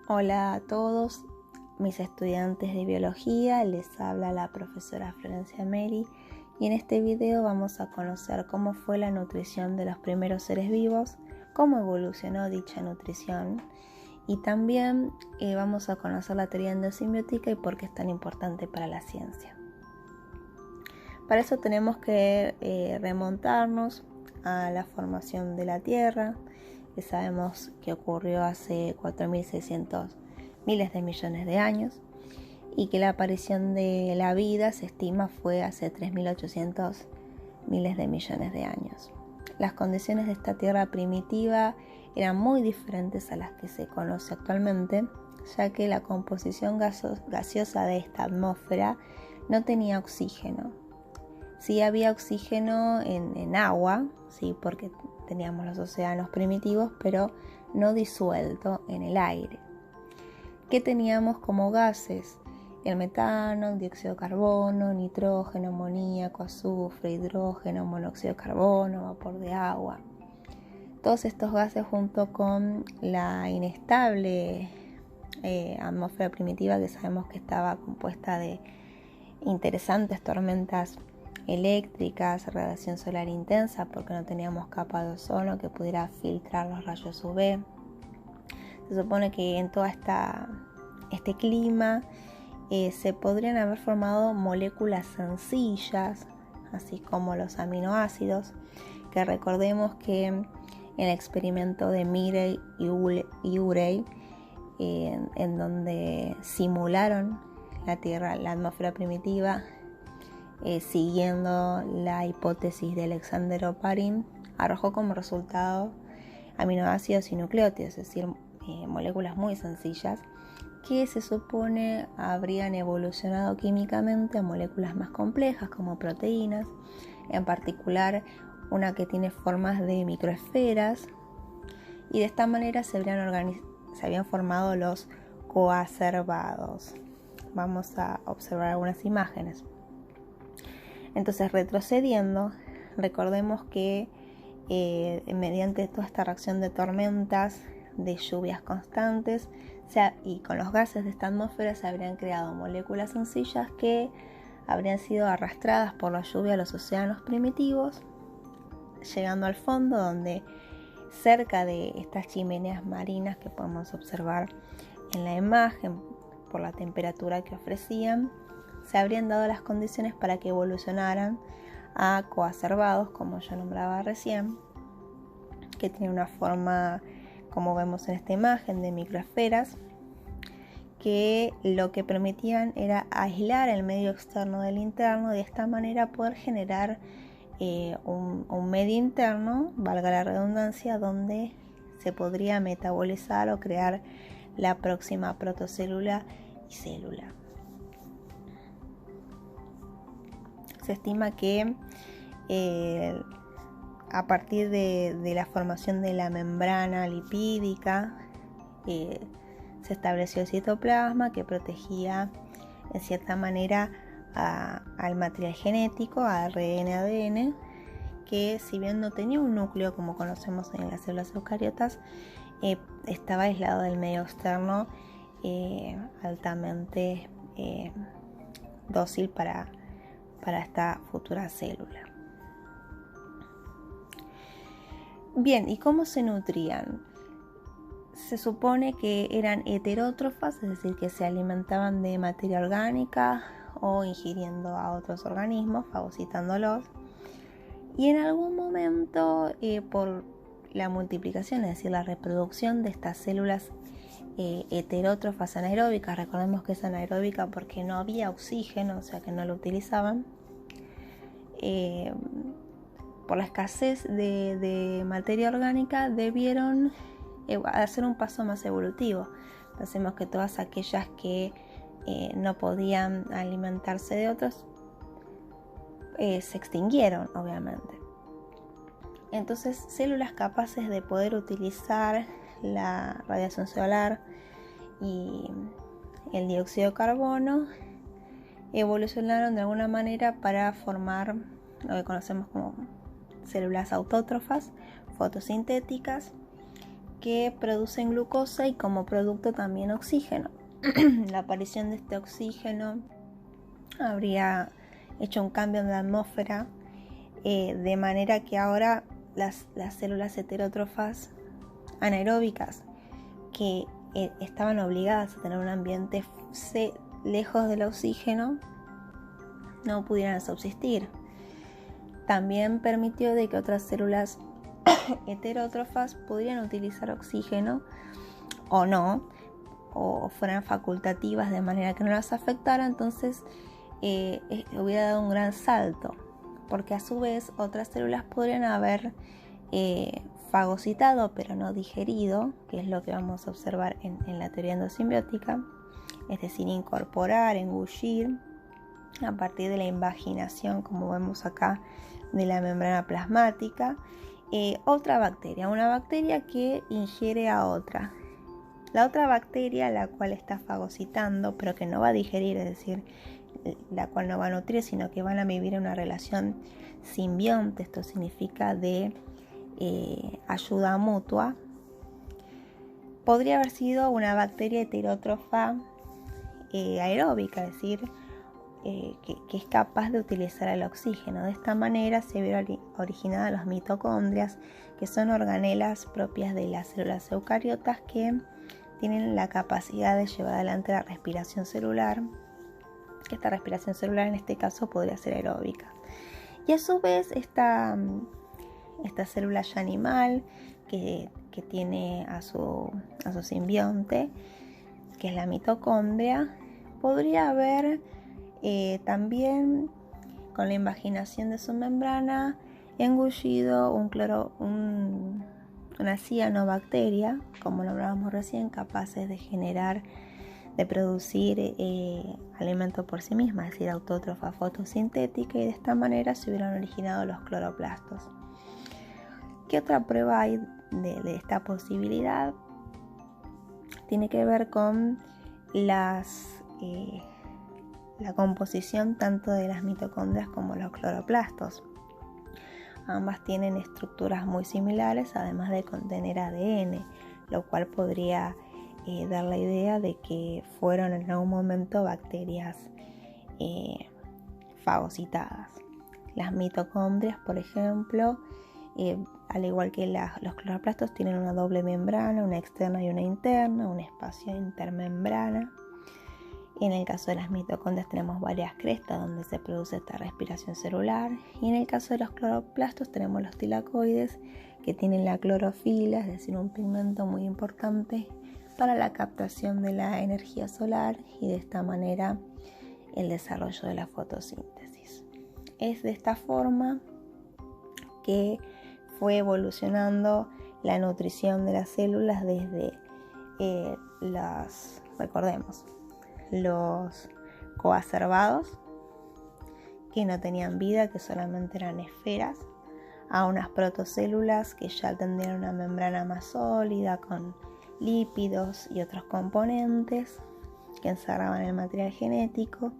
Hola a todos mis estudiantes de biología, les habla la profesora Florencia Meri y en este video vamos a conocer cómo fue la nutrición de los primeros seres vivos, cómo evolucionó dicha nutrición y también vamos a conocer la teoría endosimbiótica y por qué es tan importante para la ciencia. Para eso tenemos que remontarnos a la formación de la Tierra, que sabemos que ocurrió hace 4.600 miles de millones de años y que la aparición de la vida se estima fue hace 3.800 miles de millones de años. Las condiciones de esta Tierra primitiva eran muy diferentes a las que se conoce actualmente, ya que la composición gaseosa de esta atmósfera no tenía oxígeno. Sí había oxígeno en agua, sí, porque teníamos los océanos primitivos, pero no disuelto en el aire. ¿Qué teníamos como gases? El metano, el dióxido de carbono, nitrógeno, amoníaco, azufre, hidrógeno, monóxido de carbono, vapor de agua. Todos estos gases junto con la inestable atmósfera primitiva que sabemos que estaba compuesta de interesantes tormentas eléctricas, radiación solar intensa porque no teníamos capa de ozono que pudiera filtrar los rayos UV. Se supone que en todo este clima se podrían haber formado moléculas sencillas, así como los aminoácidos, que recordemos que en el experimento de Mirey y Urey, en donde simularon la Tierra, la atmósfera primitiva, siguiendo la hipótesis de Alexander Oparin, arrojó como resultado aminoácidos y nucleótidos, es decir, moléculas muy sencillas que se supone habrían evolucionado químicamente a moléculas más complejas como proteínas, en particular una que tiene formas de microesferas, y de esta manera se habían formado los coacervados. Vamos a observar algunas imágenes. Entonces, retrocediendo, recordemos que mediante toda esta reacción de tormentas, de lluvias constantes y con los gases de esta atmósfera se habrían creado moléculas sencillas que habrían sido arrastradas por la lluvia a los océanos primitivos, llegando al fondo donde cerca de estas chimeneas marinas que podemos observar en la imagen por la temperatura que ofrecían, se habrían dado las condiciones para que evolucionaran a coacervados, como yo nombraba recién, que tienen una forma, como vemos en esta imagen, de microesferas, que lo que permitían era aislar el medio externo del interno, de esta manera poder generar un medio interno, valga la redundancia, donde se podría metabolizar o crear la próxima protocélula y célula. Se estima que a partir de la formación de la membrana lipídica se estableció el citoplasma que protegía en cierta manera al material genético, a ARN, ADN, que si bien no tenía un núcleo como conocemos en las células eucariotas, estaba aislado del medio externo, altamente dócil para esta futura célula. Bien, ¿y cómo se nutrían? Se supone que eran heterótrofas, es decir, que se alimentaban de materia orgánica o ingiriendo a otros organismos, fagocitándolos. Y en algún momento, por la multiplicación, es decir, la reproducción de estas células heterótrofas anaeróbicas, recordemos que es anaeróbica porque no había oxígeno, o sea que no lo utilizaban, por la escasez de materia orgánica debieron hacer un paso más evolutivo. Pensemos que todas aquellas que no podían alimentarse de otros se extinguieron, obviamente. Entonces, células capaces de poder utilizar la radiación solar y el dióxido de carbono evolucionaron de alguna manera para formar lo que conocemos como células autótrofas, fotosintéticas, que producen glucosa y como producto también oxígeno. La aparición de este oxígeno habría hecho un cambio en la atmósfera, de manera que ahora las células heterótrofas anaeróbicas que estaban obligadas a tener un ambiente lejos del oxígeno no pudieran subsistir. También permitió de que otras células heterótrofas pudieran utilizar oxígeno o no, o fueran facultativas de manera que no las afectara. Entonces hubiera dado un gran salto, porque a su vez otras células podrían haber fagocitado pero no digerido, que es lo que vamos a observar en la teoría endosimbiótica, es decir, incorporar, engullir a partir de la invaginación, como vemos acá, de la membrana plasmática, otra bacteria, una bacteria que ingiere a otra. La otra bacteria, la cual está fagocitando, pero que no va a digerir, es decir, la cual no va a nutrir, sino que van a vivir en una relación simbionte, esto significa de ayuda mutua, podría haber sido una bacteria heterótrofa aeróbica, es decir, que es capaz de utilizar el oxígeno. De esta manera se vieron originadas las mitocondrias, que son organelas propias de las células eucariotas que tienen la capacidad de llevar adelante la respiración celular. Esta respiración celular en este caso podría ser aeróbica. Y a su vez esta célula ya animal que tiene a su simbionte, que es la mitocondria, podría haber también con la invaginación de su membrana engullido una cianobacteria, como nombrábamos recién, capaces de producir alimento por sí misma, es decir, autótrofa fotosintética, y de esta manera se hubieran originado los cloroplastos. ¿Qué otra prueba hay de esta posibilidad? Tiene que ver con la composición tanto de las mitocondrias como los cloroplastos. Ambas tienen estructuras muy similares, además de contener ADN, lo cual podría dar la idea de que fueron en algún momento bacterias fagocitadas. Las mitocondrias, por ejemplo, al igual que los cloroplastos, tienen una doble membrana, una externa y una interna, un espacio intermembrana. En el caso de las mitocondrias tenemos varias crestas donde se produce esta respiración celular, y en el caso de los cloroplastos tenemos los tilacoides, que tienen la clorofila, es decir, un pigmento muy importante para la captación de la energía solar y de esta manera el desarrollo de la fotosíntesis. Es de esta forma que fue evolucionando la nutrición de las células desde los coacervados, que no tenían vida, que solamente eran esferas, a unas protocélulas que ya tendrían una membrana más sólida con lípidos y otros componentes que encerraban el material genético,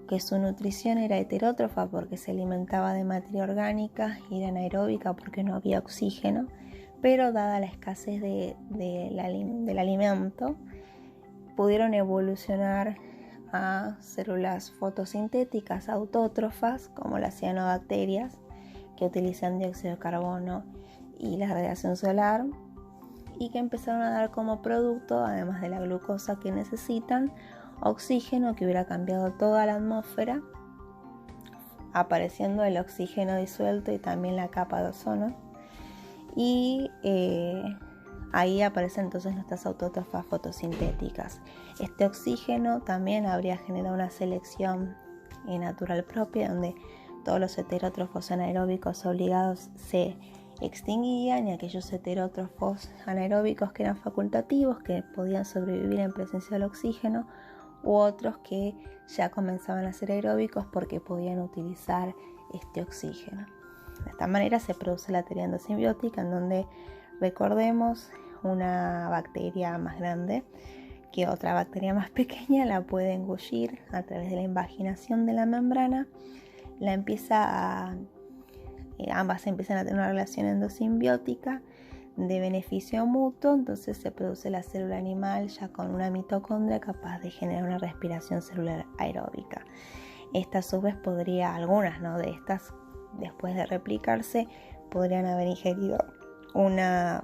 que su nutrición era heterótrofa porque se alimentaba de materia orgánica y era anaeróbica porque no había oxígeno, pero dada la escasez del alimento, pudieron evolucionar a células fotosintéticas autótrofas como las cianobacterias, que utilizan dióxido de carbono y la radiación solar, y que empezaron a dar como producto, además de la glucosa que necesitan, oxígeno, que hubiera cambiado toda la atmósfera, apareciendo el oxígeno disuelto y también la capa de ozono, y ahí aparecen entonces nuestras autótrofas fotosintéticas. Este oxígeno también habría generado una selección natural propia, donde todos los heterótrofos anaeróbicos obligados se extinguían, y aquellos heterótrofos anaeróbicos que eran facultativos, que podían sobrevivir en presencia del oxígeno, u otros que ya comenzaban a ser aeróbicos porque podían utilizar este oxígeno. De esta manera se produce la teoría endosimbiótica, en donde, recordemos, una bacteria más grande que otra bacteria más pequeña la puede engullir a través de la invaginación de la membrana, ambas empiezan a tener una relación endosimbiótica, de beneficio mutuo, entonces se produce la célula animal ya con una mitocondria capaz de generar una respiración celular aeróbica. Esta a su vez algunas, ¿no?, de estas, después de replicarse, podrían haber ingerido una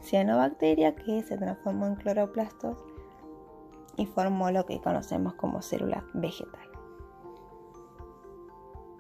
cianobacteria que se transformó en cloroplastos y formó lo que conocemos como célula vegetal.